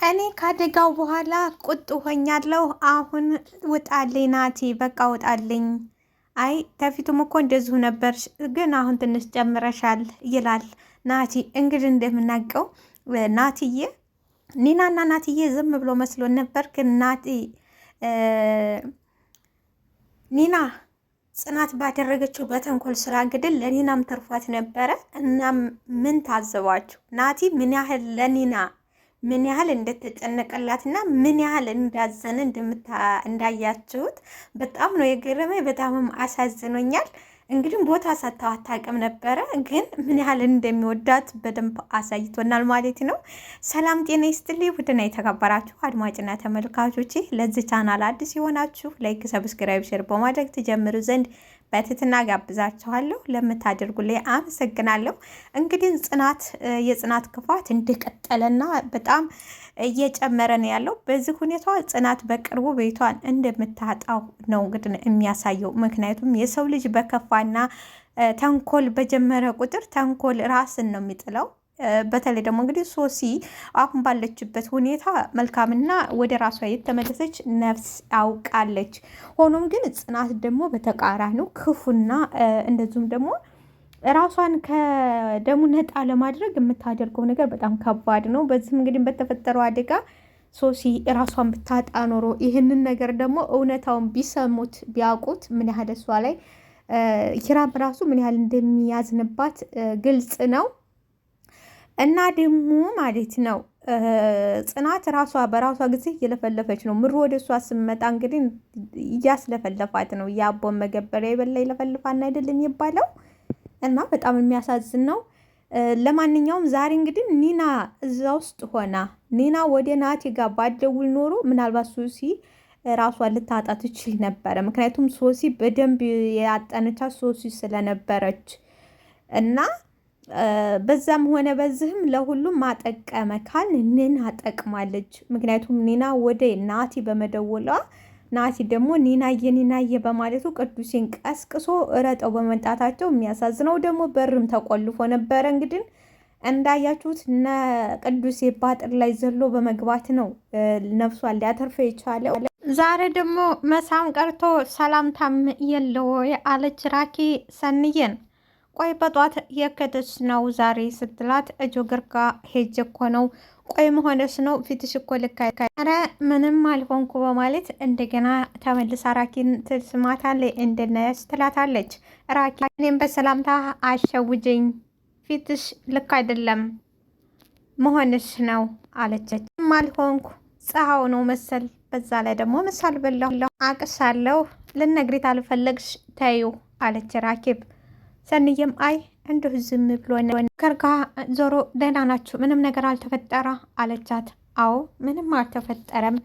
እኔ ካደጋው በኋላ ቁጡ ሆኛለሁ። አሁን ውጣልኝ ናቲ፣ በቃ ውጣልኝ። አይ ተፊቱም እኮ እንደዚሁ ነበር፣ ግን አሁን ትንሽ ጨምረሻል ይላል ናቲ። እንግዲህ እንደምናውቀው ናትዬ ኒናና ናትዬ ዝም ብሎ መስሎን ነበር፣ ግን ኒና ጽናት ባደረገችው በተንኮል ስራ እንግዲህ ለኒናም ተርፏት ነበረ። እናም ምን ታዘባችሁ? ናቲ ምን ያህል ለኒና ምን ያህል እንደተጨነቀላትና ምን ያህል እንዳዘነ እንዳያችሁት በጣም ነው የገረመኝ። በጣምም አሳዝኖኛል። እንግዲህ ቦታ ሰጥተው አታውቅም ነበረ፣ ግን ምን ያህል እንደሚወዳት በደንብ አሳይቶናል ማለት ነው። ሰላም ጤና ይስጥልኝ ውድና የተከበራችሁ አድማጭና ተመልካቾቼ፣ ለዚህ ቻናል አዲስ የሆናችሁ ላይክ፣ ሰብስክራይብ፣ ሼር በማድረግ ትጀምሩ ዘንድ በትህትና ጋብዛችኋለሁ። ለምታደርጉልኝ አመሰግናለሁ። እንግዲህ የጽናት ክፋት እንደቀጠለና በጣም እየጨመረ ነው ያለው። በዚህ ሁኔታ ጽናት በቅርቡ ቤቷን እንደምታጣው ነው እንግዲህ የሚያሳየው። ምክንያቱም የሰው ልጅ በከፋና ተንኮል በጀመረ ቁጥር ተንኮል ራስን ነው የሚጥለው። በተለይ ደግሞ እንግዲህ ሶሲ አሁን ባለችበት ሁኔታ መልካምና ወደ ራሷ የተመለሰች ነፍስ አውቃለች። ሆኖም ግን ጽናት ደግሞ በተቃራኒው ክፉና እንደዚሁም ደግሞ ራሷን ከደሙ ነጣ ለማድረግ የምታደርገው ነገር በጣም ከባድ ነው። በዚህም እንግዲህ በተፈጠረው አደጋ ሶሲ ራሷን ብታጣ ኖሮ ይህንን ነገር ደግሞ እውነታውን ቢሰሙት ቢያውቁት ምን ያህል እሷ ላይ ኪራም ራሱ ምን ያህል እንደሚያዝንባት ግልጽ ነው። እና ደግሞ ማለት ነው ጽናት ራሷ በራሷ ጊዜ እየለፈለፈች ነው። ምሩ ወደ እሷ ስመጣ እንግዲህ እያስለፈለፋት ነው። የአቦን መገበሪያ የበላ ይለፈልፋና አይደለም የሚባለው። እና በጣም የሚያሳዝን ነው። ለማንኛውም ዛሬ እንግዲህ ኒና እዛ ውስጥ ሆና ኒና ወደ ናቲ ጋር ባደውል ኖሮ ምናልባት ሶሲ ራሷን ልታጣ ትችል ነበረ። ምክንያቱም ሶሲ በደንብ ያጠነቻት ሶሲ ስለነበረች እና በዛም ሆነ በዚህም ለሁሉም ማጠቀመ ካል ኒና ጠቅማለች። ምክንያቱም ኒና ወደ ናቲ በመደወሏ ናቲ ደግሞ ኒናዬ በማለቱ ቅዱሴን ቀስቅሶ ረጠው በመምጣታቸው የሚያሳዝነው ደግሞ በርም ተቆልፎ ነበረ። እንግዲህ እንዳያችሁት ቅዱሴ ባጥር ላይ ዘሎ በመግባት ነው ነፍሷን ሊያተርፈው የቻለው። ዛሬ ደግሞ መሳም ቀርቶ ሰላምታም የለው አለች ራኪ ሰንየን። ቆይ በጧት የከተች ነው ዛሬ ስትላት ጆገር ጋ ሄጅ እኮ ነው። ቆይ መሆነስ ነው ፊትሽ እኮ ልክ ኧረ ምንም አልሆንኩ በማለት እንደገና ተመልሳ ራኪን ትስማታለች። እንደነስ ትላታለች። ራኪ እኔም በሰላምታ አሸውጅኝ፣ ፊትሽ ልክ አይደለም መሆንሽ ነው አለቸች። አልሆንኩ ፀሐው ነው መሰል፣ በዛ ላይ ደግሞ ምሳል በላሁ አቅሳለሁ፣ ልነግሪት አልፈለግሽ ተዩ አለች ራኪብ። ሰንየም አይ እንዲሁ ዝም ብሎ ከርጋ ዞሮ ደህና ናችሁ? ምንም ነገር አልተፈጠረ አለቻት። አዎ ምንም አልተፈጠረም፣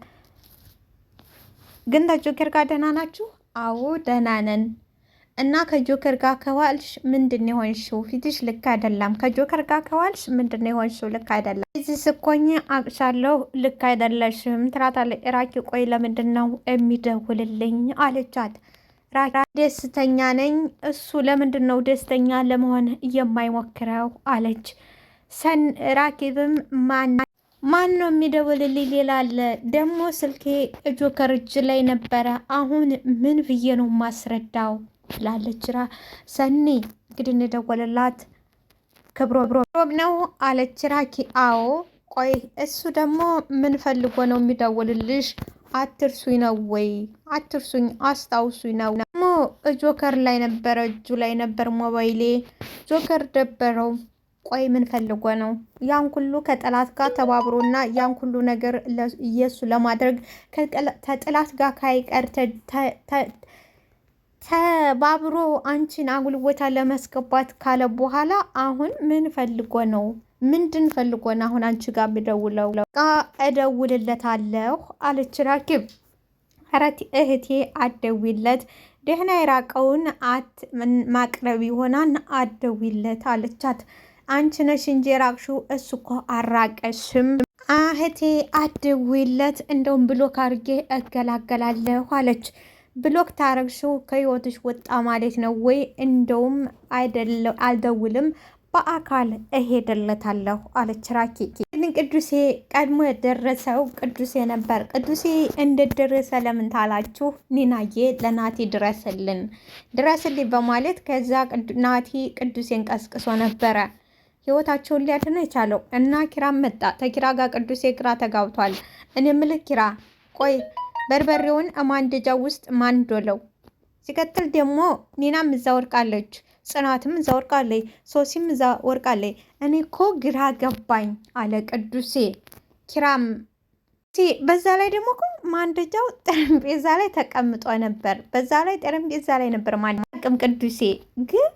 ግን ከጆከር ጋር ደህና ናችሁ? አዎ ደህና ነን። እና ከጆከር ጋር ከዋልሽ ምንድን የሆንሽው? ፊትሽ ልክ አይደለም። ከጆከር ጋር ከዋልሽ ምንድን የሆንሽው? ልክ አይደለም። እዚህ ስኮኝ አቅሻለሁ፣ ልክ አይደለሽም ትላታለች ራኪ። ቆይ ለምንድን ነው የሚደውልልኝ አለቻት። ደስተኛ ነኝ። እሱ ለምንድን ነው ደስተኛ ለመሆን የማይሞክረው አለች። ራኪብም ማን ነው የሚደውልልኝ? ሌላ አለ ደግሞ ስልኬ ጆከር እጅ ላይ ነበረ። አሁን ምን ብዬ ነው ማስረዳው ላለች ሰኒ እንግዲህ እንደደወለላት ክብሮም ነው አለች ራኪ። አዎ ቆይ እሱ ደግሞ ምን ፈልጎ ነው የሚደውልልሽ? አትርሱኝ ነው ወይ? አትርሱኝ አስታውሱኝ ነው። ደግሞ ጆከር ላይ ነበረ፣ እጁ ላይ ነበር ሞባይሌ። ጆከር ደበረው። ቆይ ምን ፈልጎ ነው? ያን ሁሉ ከጠላት ጋር ተባብሮና ያን ሁሉ ነገር እየሱ ለማድረግ ከጠላት ጋር ካይቀር ተባብሮ አንቺን አጉል ቦታ ለማስገባት ካለ በኋላ አሁን ምን ፈልጎ ነው? ምንድን ፈልጎ ነው አሁን አንቺ ጋር ብደውለው? እደውልለታለሁ አለች ራኪብ። ኧረ እህቴ አትደውይለት፣ ደህና የራቀውን ማቅረብ ይሆናል፣ አትደውይለት አለቻት። አንቺ ነሽ እንጂ የራቅሽው እሱ እኮ አራቀሽም። እህቴ አትደውይለት፣ እንደውም ብሎክ አድርጌ እገላገላለሁ አለች። ብሎክ ታረግሽው ከህይወትሽ ወጣ ማለት ነው ወይ? እንደውም አልደውልም በአካል እሄድለታለሁ አለች ራኪ። ቅዱሴ ቀድሞ የደረሰው ቅዱሴ ነበር። ቅዱሴ እንደደረሰ ለምን ታላችሁ? ኒናዬ ለናቲ ድረስልኝ በማለት ከዛ ናቲ ቅዱሴን ቀስቅሶ ነበረ ህይወታቸውን ሊያድነው የቻለው እና ኪራም መጣ። ተኪራ ጋር ቅዱሴ ግራ ተጋብቷል። እኔ ምልክ ኪራ ቆይ በርበሬውን ማንደጃ ውስጥ ማንዶለው። ሲቀጥል ደግሞ ኒናም እዛ ወርቃለች፣ ጽናትም እዛ ወርቃለች፣ ሶሲም እዛ ወርቃለች። እኔ እኮ ግራ ገባኝ አለ ቅዱሴ። ኪራም በዛ ላይ ደግሞ እኮ ማንደጃው ጠረጴዛ ላይ ተቀምጦ ነበር። በዛ ላይ ጠረጴዛ ላይ ነበር ማቅም ቅዱሴ ግን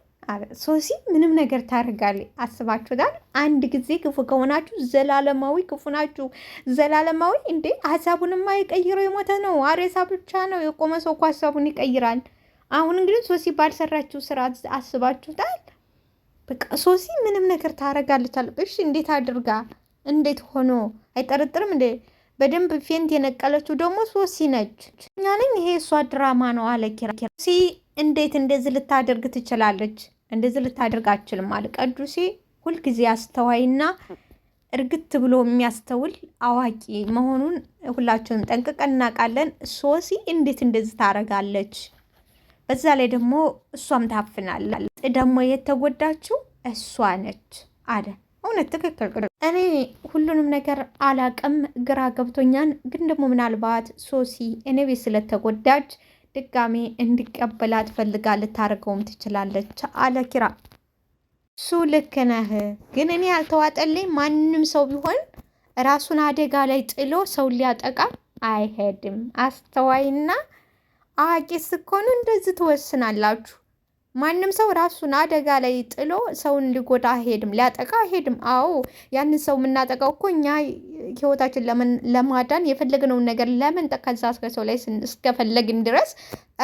ሶሲ ምንም ነገር ታደርጋለች። አስባችሁታል? አንድ ጊዜ ክፉ ከሆናችሁ ዘላለማዊ ክፉ ናችሁ። ዘላለማዊ እንዴ! ሀሳቡንማ የቀይረው የሞተ ነው። አሬሳ ብቻ ነው። የቆመ ሰው እኮ ሀሳቡን ይቀይራል። አሁን እንግዲህ ሶሲ ባልሰራችሁ ስራ አስባችሁታል? በቃ ሶሲ ምንም ነገር ታደርጋለች። እሺ እንዴት አድርጋ እንዴት ሆኖ አይጠረጥርም እንዴ? በደንብ ፌንት የነቀለችው ደግሞ ሶሲ ነች። እኛ ነኝ ይሄ እሷ ድራማ ነው አለ ኪራ። ሶሲ እንዴት እንደዚህ ልታደርግ ትችላለች? እንደዚህ ልታደርግ አትችልም አለ ቅዱሴ። ሁልጊዜ አስተዋይና እርግት ብሎ የሚያስተውል አዋቂ መሆኑን ሁላችንም ጠንቅቀን እናውቃለን። ሶሲ እንዴት እንደዚህ ታደርጋለች? በዛ ላይ ደግሞ እሷም ታፍናለች። ደግሞ የተጎዳችው እሷ ነች አለ። እውነት ትክክል። እኔ ሁሉንም ነገር አላቅም፣ ግራ ገብቶኛል። ግን ደግሞ ምናልባት ሶሲ እኔ ቤት ስለተጎዳች ድጋሜ እንዲቀበላት ፈልጋ ልታደርገውም ትችላለች አለ ኪራ። እሱ ልክ ነህ፣ ግን እኔ ያልተዋጠልኝ ማንም ሰው ቢሆን ራሱን አደጋ ላይ ጥሎ ሰው ሊያጠቃ አይሄድም። አስተዋይና አዋቂ ስትሆኑ እንደዚህ ትወስናላችሁ። ማንም ሰው ራሱን አደጋ ላይ ጥሎ ሰውን ሊጎዳ አይሄድም፣ ሊያጠቃ አይሄድም። አዎ ያንን ሰው የምናጠቃው እኮ እኛ ህይወታችን ለማዳን የፈለግነውን ነገር ለመንጠቅ ከዛ እስከ ሰው ላይ እስከፈለግን ድረስ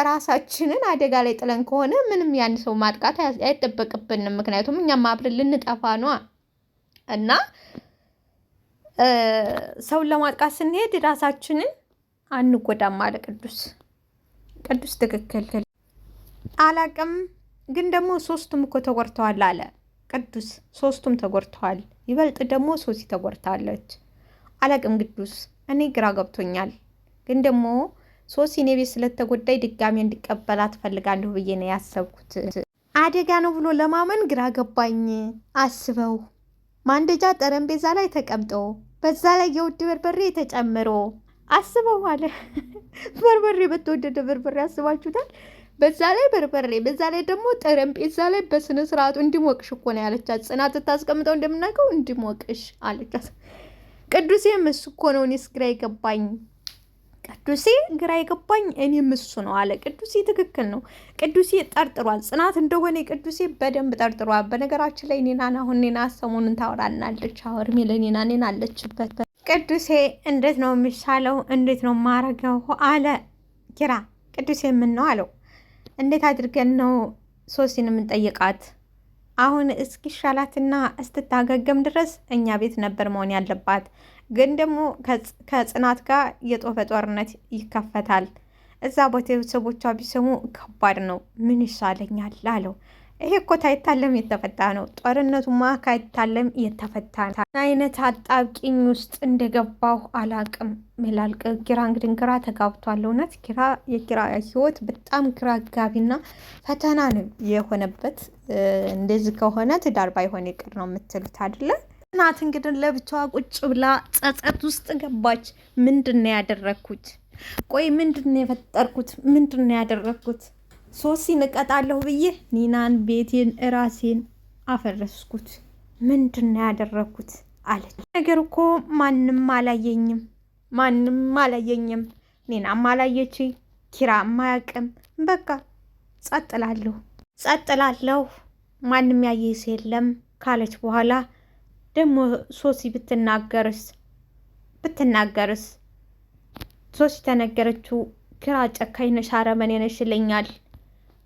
ራሳችንን አደጋ ላይ ጥለን ከሆነ ምንም ያን ሰው ማጥቃት አይጠበቅብንም። ምክንያቱም እኛም አብረን ልንጠፋ ነዋ። እና ሰውን ለማጥቃት ስንሄድ ራሳችንን አንጎዳም አለ ቅዱስ ትክክል። አላቅም ግን ደግሞ ሶስቱም እኮ ተጎድተዋል አለ ቅዱስ። ሶስቱም ተጎድተዋል። ይበልጥ ደግሞ ሶሲ ተጎድታለች። አላቅም ቅዱስ፣ እኔ ግራ ገብቶኛል። ግን ደግሞ ሶሲ እኔ ቤት ስለተጎዳይ ድጋሜ እንዲቀበላት ፈልጋለሁ ብዬ ነው ያሰብኩት። አደጋ ነው ብሎ ለማመን ግራ ገባኝ። አስበው ማንደጃ ጠረጴዛ ላይ ተቀምጦ በዛ ላይ የውድ በርበሬ ተጨምሮ አስበው አለ። በርበሬ በተወደደ በርበሬ አስባችሁታል? በዛ ላይ በርበሬ፣ በዛ ላይ ደግሞ ጠረጴዛ ላይ በስነ ስርዓቱ እንዲሞቅሽ እኮ ነው ያለቻት። ጽናት ታስቀምጠው እንደምናውቀው እንዲሞቅሽ አለቻት። ቅዱሴም እሱ እኮ ነው። እኔስ ግራ የገባኝ ቅዱሴ ግራ የገባኝ እኔም እሱ ነው አለ ቅዱሴ። ትክክል ነው። ቅዱሴ ጠርጥሯል። ጽናት እንደሆነ ቅዱሴ በደንብ ጠርጥሯል። በነገራችን ላይ ኔናን አሁን ኔና ሰሞኑን ታወራናለች። አወርሜ ለኔና ኔና አለችበት። ቅዱሴ እንዴት ነው የሚሻለው? እንዴት ነው ማረገው አለ ኪራ። ቅዱሴ ምን ነው አለው። እንዴት አድርገን ነው ሶሲን የምንጠይቃት? አሁን እስኪሻላትና እስትታገገም ድረስ እኛ ቤት ነበር መሆን ያለባት። ግን ደግሞ ከጽናት ጋር የጦፈ ጦርነት ይከፈታል። እዛ ቦታ ቤተሰቦቿ ቢሰሙ ከባድ ነው። ምን ይሻለኛል አለው። ይሄ እኮ ታይታለም የተፈታ ነው። ጦርነቱማ ካይታለም የተፈታ ነው። አይነት አጣብቂኝ ውስጥ እንደገባሁ አላቅም ይላል ኪራ። እንግዲህ ግራ ተጋብቷል። እውነት የኪራ ህይወት በጣም ግራ አጋቢና ፈተና ነው የሆነበት። እንደዚህ ከሆነ ትዳር ባይሆን ይቅር ነው የምትሉት አይደለ? እናት እንግዲህ ለብቻዋ ቁጭ ብላ ጸጸት ውስጥ ገባች። ምንድን ነው ያደረግኩት? ቆይ ምንድን ነው የፈጠርኩት? ምንድን ነው ያደረግኩት? ሶሲን እቀጣለሁ ብዬ ኒናን፣ ቤቴን፣ እራሴን አፈረስኩት። ምንድን ነው ያደረግኩት አለች። ነገር እኮ ማንም አላየኝም። ኒናም አላየች፣ ኪራም አያውቅም። በቃ ጸጥላለሁ፣ ማንም ያየስ የለም ካለች በኋላ ደግሞ ሶሲ ብትናገርስ ሶሲ ተነገረችው። ኪራ ጨካኝ ነሽ፣ አረመኔ ነሽ ይለኛል፣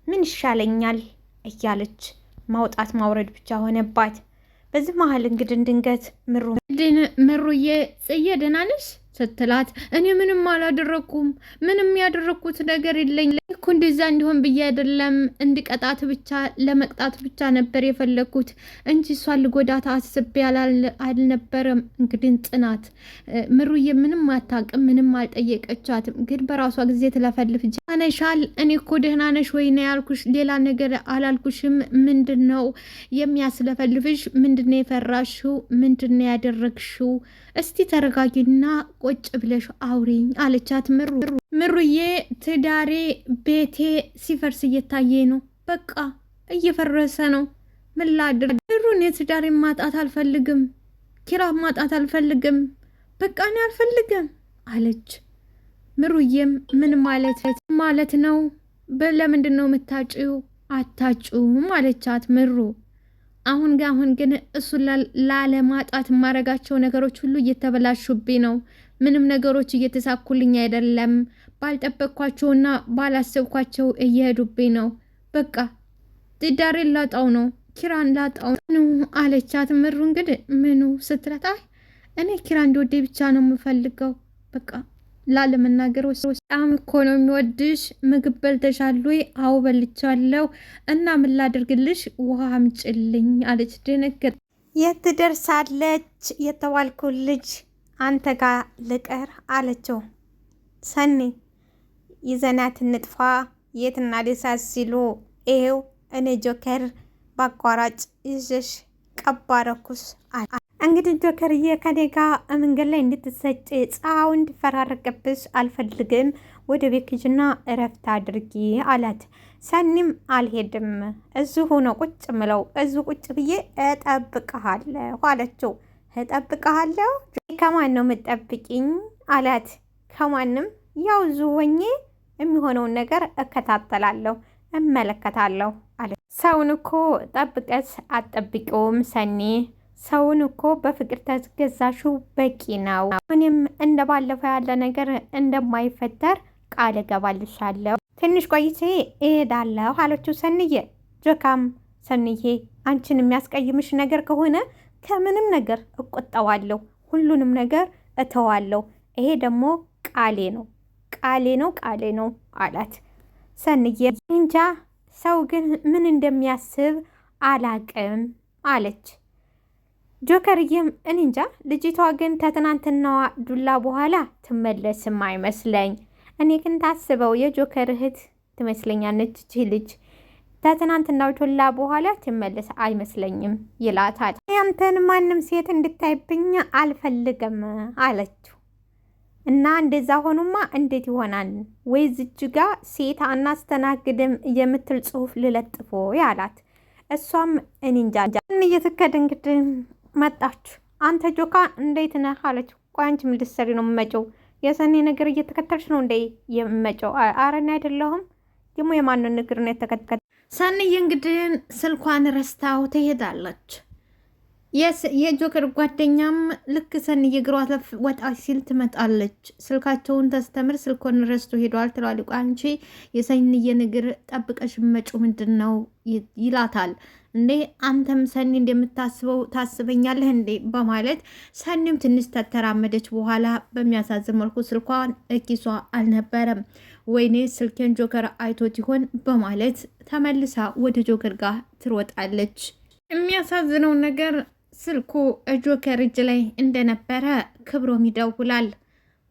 ምን ይሻለኛል እያለች ማውጣት ማውረድ ብቻ ሆነባት። በዚህ መሀል እንግዲህ ድንገት ምሩዬ ጽዬ ደህና ነሽ ስትላት እኔ ምንም አላደረኩም፣ ምንም ያደረኩት ነገር የለኝ እኮ እንደዛ እንዲሆን ብዬ አይደለም፣ እንድቀጣት ብቻ ለመቅጣት ብቻ ነበር የፈለግኩት እንጂ እሷን ልጎዳት አስቤ አልነበረም። እንግዲህ ጽናት ምሩዬ ምንም አታውቅም፣ ምንም አልጠየቀቻትም፣ ግን በራሷ ጊዜ ትለፈልፍ ነሻል። እኔ እኮ ደህና ነሽ ወይ ነው ያልኩሽ፣ ሌላ ነገር አላልኩሽም። ምንድን ነው የሚያስለፈልፍሽ? ምንድን ነው የፈራሽው? ምንድን ነው ያደረግሽው? እስቲ ተረጋጊና ቁጭ ብለሽ አውሪኝ አለቻት ምሩዬ ትዳሬ ቤቴ ሲፈርስ እየታየ ነው፣ በቃ እየፈረሰ ነው። ምን ላድርግ? ምሩን የትዳሬ ማጣት አልፈልግም፣ ኪራ ማጣት አልፈልግም፣ በቃ እኔ አልፈልግም አለች። ምሩዬም ምን ማለት ነው? ለምንድን ነው የምታጭው? አታጩም አለቻት ምሩ። አሁን ግን እሱን ላለማጣት የማረጋቸው ነገሮች ሁሉ እየተበላሹብኝ ነው። ምንም ነገሮች እየተሳኩልኝ አይደለም። ባልጠበቅኳቸውና ባላሰብኳቸው እየሄዱብኝ ነው። በቃ ትዳሬን ላጣው ነው፣ ኪራን ላጣው ነው አለቻት ምሩ። እንግዲህ ምኑ ስትላት አይ እኔ ኪራ እንዲወደ ብቻ ነው የምፈልገው፣ በቃ ላለመናገር በጣም እኮ ነው የሚወድሽ። ምግብ በልተሻል ወይ? አዎ በልቻለሁ። እና ምን ላድርግልሽ? ውሃ አምጪልኝ አለች። ደነገጥ። የት ትደርሳለች የተባልኩ ልጅ አንተ ጋር ልቀር አለችው። ሰኒ ይዘናት እንጥፋ የት እናደርሳት ሲሉ ይሄው እኔ ጆከር በአቋራጭ ይዘሽ ቀባረኩስ አለ። እንግዲህ ጆከርዬ ከኔ ጋር መንገድ ላይ እንድትሰጭ ፀሐዩ እንዲፈራረቅብሽ አልፈልግም፣ ወደ ቤት ሂጂና እረፍት አድርጊ አላት። ሰኒም አልሄድም፣ እዚሁ ነው ቁጭ ምለው፣ እዚሁ ቁጭ ብዬ እጠብቅሃለሁ አለችው። እጠብቅሃለሁ? ከማን ነው የምጠብቂኝ አላት። ከማንም፣ ያው እዚሁ ሆኜ የሚሆነውን ነገር እከታተላለሁ፣ እመለከታለሁ አለ። ሰውን እኮ ጠብቀስ አትጠብቂውም ሰኒ፣ ሰውን እኮ በፍቅር ተገዛሽው በቂ ነው። እኔም እንደ ባለፈው ያለ ነገር እንደማይፈጠር ቃል እገባልሻለሁ። ትንሽ ቆይቼ እሄዳለሁ አለችው ሰንዬ። ጆካም ሰንዬ አንቺን የሚያስቀይምሽ ነገር ከሆነ ከምንም ነገር እቆጠዋለሁ፣ ሁሉንም ነገር እተዋለሁ። ይሄ ደግሞ ቃሌ ነው አላት። ሰንዬ እንጃ ሰው ግን ምን እንደሚያስብ አላቅም አለች። ጆከርዬም እንጃ ልጅቷ ግን ከትናንትናዋ ዱላ በኋላ ትመለስም አይመስለኝ። እኔ ግን ታስበው የጆከር እህት ትመስለኛለች እቺ ልጅ። ከትናንትናው ዱላ በኋላ ትመለስ አይመስለኝም ይላታል። ያንተን ማንም ሴት እንድታይብኝ አልፈልግም አለችው። እና እንደዛ ሆኑማ እንዴት ይሆናል? ወይ ዝጅ ጋ ሴት አናስተናግድም የምትል ጽሁፍ ልለጥፎ ያላት። እሷም እንጃ እየተከደ እንግዲህ መጣች። አንተ ጆካ እንዴት ነህ አለችው። ቆይ አንቺ ምን ልትሰሪ ነው የምመጪው? የሰኔ ነገር እየተከተልሽ ነው እንዴ የምመጪው? አረና አይደለሁም ደግሞ የማንን ንግር ነው የተከተል? ሰኒዬ እንግዲህ ስልኳን ረስታው ትሄዳለች። የጆከር ጓደኛም ልክ ሰኒዬ እግሯ ወጣ ሲል ትመጣለች። ስልካቸውን ተስተምር ስልኮን ረስቶ ሄዷል ትላለች። አንቺ የሰኒዬ ንግር ጠብቀሽ መጪው ምንድን ነው ይላታል። እንዴ አንተም ሰኒ እንደምታስበው ታስበኛለህ እንዴ በማለት ሰኒም ትንሽ ተተራመደች። በኋላ በሚያሳዝን መልኩ ስልኳን እኪሷ አልነበረም። ወይኔ ስልኬን ጆከር አይቶት ይሆን በማለት ተመልሳ ወደ ጆከር ጋር ትሮጣለች። የሚያሳዝነው ነገር ስልኩ ጆከር እጅ ላይ እንደነበረ ክብሮም ይደውላል።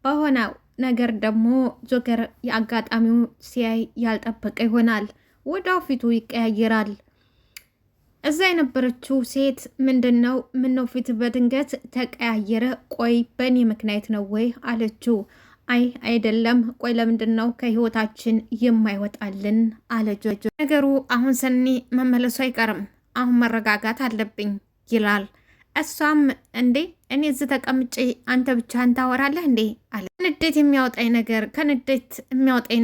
በሆነው ነገር ደግሞ ጆከር የአጋጣሚው ሲያይ ያልጠበቀ ይሆናል። ወዲያው ፊቱ ይቀያየራል። እዛ የነበረችው ሴት ምነው ፊት በድንገት ተቀያየረ? ቆይ በእኔ ምክንያት ነው ወይ አለችው። አይ አይደለም፣ ቆይ ለምንድን ነው ከህይወታችን የማይወጣልን አለች። ነገሩ አሁን ሰኒ መመለሱ አይቀርም፣ አሁን መረጋጋት አለብኝ ይላል። እሷም እንዴ እኔ እዚህ ተቀምጬ አንተ ብቻህን ታወራለህ እንዴ አለ። ከንዴት የሚያወጣኝ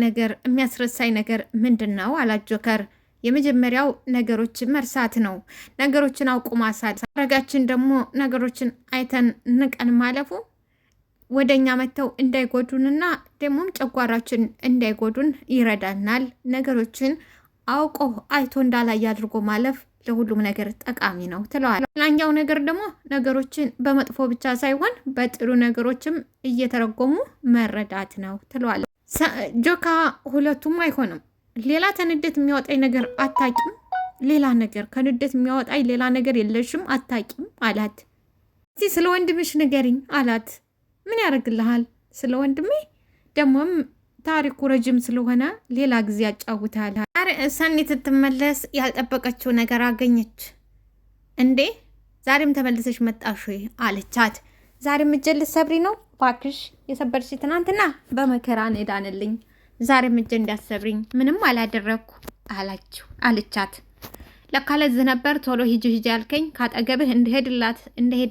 ነገር የሚያስረሳኝ ነገር ምንድን ነው አላት ጆከር። የመጀመሪያው ነገሮችን መርሳት ነው። ነገሮችን አውቁ ማሳድ አረጋችን ደግሞ ነገሮችን አይተን ንቀን ማለፉ ወደኛ መጥተው እንዳይጎዱንና ደግሞም ጨጓራችን እንዳይጎዱን ይረዳናል። ነገሮችን አውቆ አይቶ እንዳላይ አድርጎ ማለፍ ለሁሉም ነገር ጠቃሚ ነው ትለዋል። ሌላኛው ነገር ደግሞ ነገሮችን በመጥፎ ብቻ ሳይሆን በጥሩ ነገሮችም እየተረጎሙ መረዳት ነው ትለዋል። ጆካ ሁለቱም አይሆንም። ሌላ ተንደት የሚያወጣኝ ነገር አታቂም፣ ሌላ ነገር ከንደት የሚያወጣኝ ሌላ ነገር የለሽም አታቂም አላት። እስቲ ስለ ወንድምሽ ንገሪኝ አላት። ምን ያደርግልሃል ስለ ወንድሜ? ደግሞም ታሪኩ ረጅም ስለሆነ ሌላ ጊዜ ያጫውታል። ሰኒ ስትመለስ ያልጠበቀችው ነገር አገኘች። እንዴ ዛሬም ተመልሰሽ መጣሽ አለቻት። ዛሬም እጄን ልትሰብሪ ነው? እባክሽ የሰበርሽ ትናንትና በመከራ ኔዳንልኝ፣ ዛሬም እጄን እንዳትሰብሪኝ ምንም አላደረግኩ አለቻት። ለካ ለዚህ ነበር ቶሎ ሂጂ ያልከኝ፣ ካጠገብህ እንደሄድ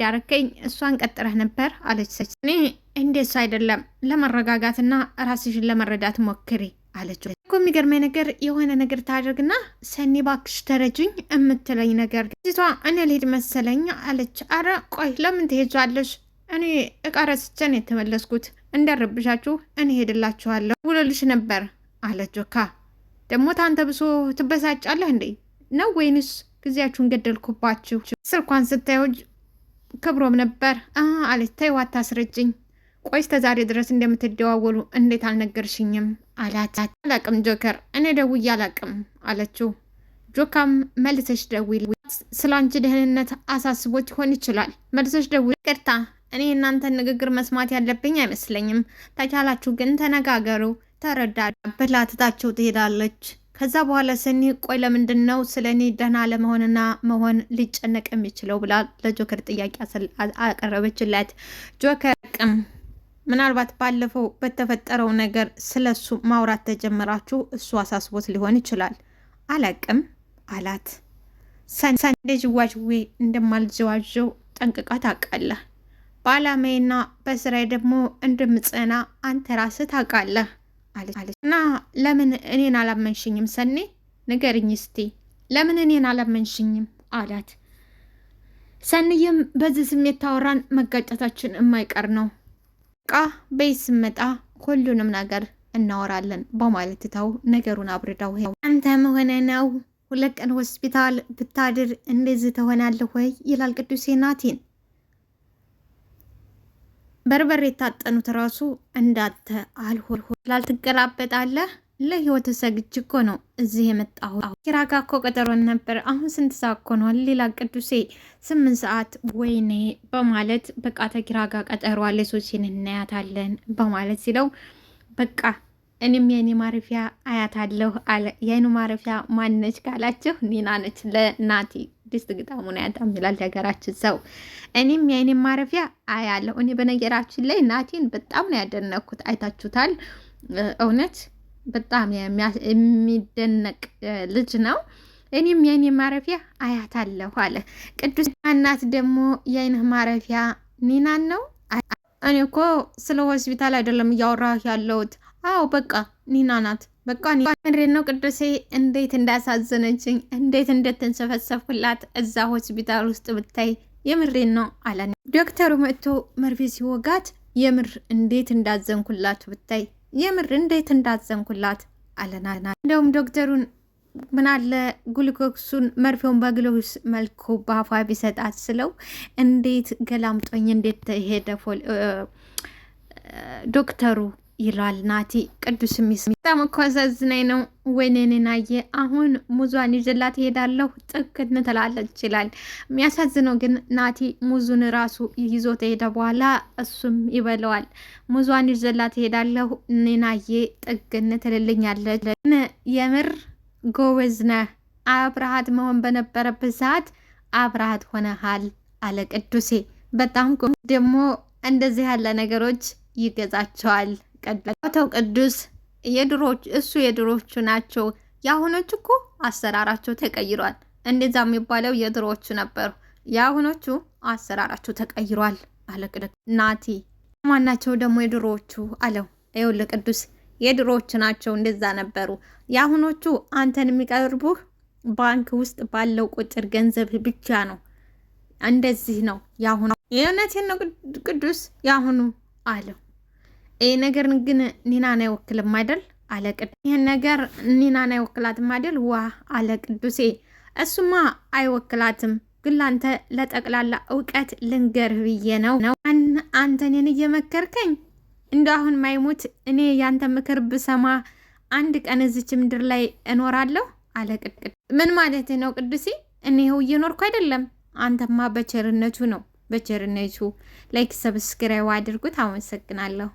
ያረከኝ እሷን ቀጥረህ ነበር አለች። እኔ እንደሱ አይደለም፣ ለመረጋጋትና ራስሽን ለመረዳት ሞክሪ አለችው። እኮ የሚገርመኝ ነገር የሆነ ነገር ታደርግና ሰኒ ባክሽ ተረጅኝ የምትለኝ ነገር ቷ እኔ ልሄድ መሰለኝ አለች። አረ ቆይ ለምን ትሄጃለሽ? እኔ እቃ ረስቼ ነው የተመለስኩት፣ እንዳረብሻችሁ እኔ ሄድላችኋለሁ ውሎልሽ ነበር አለች። ጆካ ደግሞ ታንተ ብሶ ትበሳጫለህ እንዴ ነው ወይንስ ጊዜያችሁን ገደልኩባችሁ? ስልኳን ስታዩጅ ክብሮም ነበር አለች። ተይው አታስረጅኝ። ቆይ እስከ ዛሬ ድረስ እንደምትደዋወሉ እንዴት አልነገርሽኝም አላት። አላቅም ጆከር፣ እኔ ደውዬ አላቅም አለችው። ጆካም መልሰሽ ደውይ፣ ስለ አንቺ ደህንነት አሳስቦት ይሆን ይችላል፣ መልሰሽ ደውይ። ይቅርታ እኔ እናንተን ንግግር መስማት ያለብኝ አይመስለኝም፣ ተቻላችሁ ግን ተነጋገሩ፣ ተረዳ ብላ ትታቸው ትሄዳለች። ከዛ በኋላ ሰኒ ቆይ ለምንድን ነው ስለ እኔ ደህና ለመሆንና መሆን ሊጨነቅ የሚችለው ብላ ለጆከር ጥያቄ አቀረበችለት። ጆከር ምናልባት ባለፈው በተፈጠረው ነገር ስለሱ ማውራት ተጀመራችሁ፣ እሱ አሳስቦት ሊሆን ይችላል፣ አላቅም አላት። ሰኒ ጅዋዥዌ እንደማልጀዋዥው ጠንቅቃ ታውቃለህ፣ በአላማዬና በስራዬ ደግሞ እንደምጸና አንተ ራስህ ታውቃለህ አለች። እና ለምን እኔን አላመንሽኝም ሰኒ? ንገርኝ እስቲ ለምን እኔን አላመንሽኝም አላት። ሰኒዬም በዚህ ስሜት ታወራን መጋጨታችን የማይቀር ነው፣ ቃ በይ ስመጣ ሁሉንም ነገር እናወራለን በማለት ትታው ነገሩን አብርዳው አንተ መሆነ ነው 2 ቀን ሆስፒታል ብታድር እንደዚህ ትሆናለህ ወይ ይላል ቅዱሴ ናቲን። በርበሬ የታጠኑት ራሱ እንዳንተ አልሆን ላልትገላበጣለህ። ለህይወት ሰግጅ እኮ ነው እዚህ የመጣሁ። ኪራጋ እኮ ቀጠሮን ነበር፣ አሁን ስንት ሰዓት እኮ ነው? ሌላ ቅዱሴ 8 ሰዓት ወይኔ በማለት በቃ ተኪራጋ ቀጠሮ አለ፣ ሶሲን እናያታለን በማለት ሲለው በቃ እኔም የኔ ማረፊያ አያታለሁ አለ። የአይኑ ማረፊያ ማነች ካላችሁ ኒና ነች። ለናቲ ድስት ግጣሙን አያጣም ይላል የሀገራችን ሰው። እኔም የአይኔ ማረፊያ አያለሁ። እኔ በነገራችን ላይ ናቲን በጣም ነው ያደነኩት፣ አይታችሁታል። እውነት በጣም የሚደነቅ ልጅ ነው። እኔም የአይኔ ማረፊያ አያታለሁ አለ ቅዱስ። እናት ደግሞ የአይንህ ማረፊያ ኒናን ነው። እኔ እኮ ስለ ሆስፒታል አይደለም እያወራሁ ያለሁት። አዎ በቃ ኒና ናት። በቃ ምንድን ነው ቅዱሴ እንዴት እንዳሳዘነችኝ፣ እንዴት እንደተንሰፈሰፍኩላት እዛ ሆስፒታል ውስጥ ብታይ የምሬን ነው አለ። ዶክተሩ መጥቶ መርፌ ሲወጋት የምር እንዴት እንዳዘንኩላት ብታይ፣ የምር እንዴት እንዳዘንኩላት አለና እንደውም ዶክተሩን ምናለ ግሉኮክሱን መርፌውን በግሉኮክስ መልኩ በአፏ ቢሰጣት ስለው እንዴት ገላምጦኝ እንዴት ተሄደ ዶክተሩ ይላል ናቲ። ቅዱስ በጣም እኮ አሳዝናኝ ነው። ወይኔ ናየ አሁን ሙዟን ይዤላት እሄዳለሁ ጥቅን ትላለች ይችላል። የሚያሳዝነው ግን ናቲ ሙዙን ራሱ ይዞ ተሄደ በኋላ እሱም ይበለዋል። ሙዟን ይዤላት እሄዳለሁ ናየ ጥቅን ትልልኛለች። የምር ጎበዝ ነህ። አብረሃት መሆን በነበረበት ሰዓት አብረሃት ሆነሃል አለ ቅዱሴ። በጣም ደግሞ እንደዚህ ያለ ነገሮች ይገዛቸዋል። ቀደተው ቅዱስ እሱ የድሮቹ ናቸው። የአሁኖቹ እኮ አሰራራቸው ተቀይሯል። እንደዛ የሚባለው የድሮዎቹ ነበሩ። የአሁኖቹ አሰራራቸው ተቀይሯል አለ ናቲ። ማናቸው ደግሞ የድሮዎቹ አለው። ይኸውልህ ቅዱስ የድሮዎቹ ናቸው፣ እንደዛ ነበሩ። የአሁኖቹ አንተን የሚቀርቡህ ባንክ ውስጥ ባለው ቁጥር ገንዘብ ብቻ ነው። እንደዚህ ነው የአሁኑ። የእውነቴን ነው ቅዱስ የአሁኑ አለው። ይህ ነገር ግን ኒናን አይወክልም አይደል አለ ቅዱስ። ይህን ነገር ኒናን አይወክላትም አይደል ዋ አለ ቅዱሴ። እሱማ አይወክላትም፣ ግን ላንተ ለጠቅላላ እውቀት ልንገርህ ብዬ ነው። አንተ እኔን እየመከርከኝ እንደ አሁን ማይሞት እኔ ያንተ ምክር ብሰማ አንድ ቀን እዚች ምድር ላይ እኖራለሁ አለ ቅድቅድ። ምን ማለት ነው ቅዱሴ? እኔ ይኸው እየኖርኩ አይደለም? አንተማ በቸርነቱ ነው፣ በቸርነቱ። ላይክ ሰብስክራይብ አድርጉት። አመሰግናለሁ።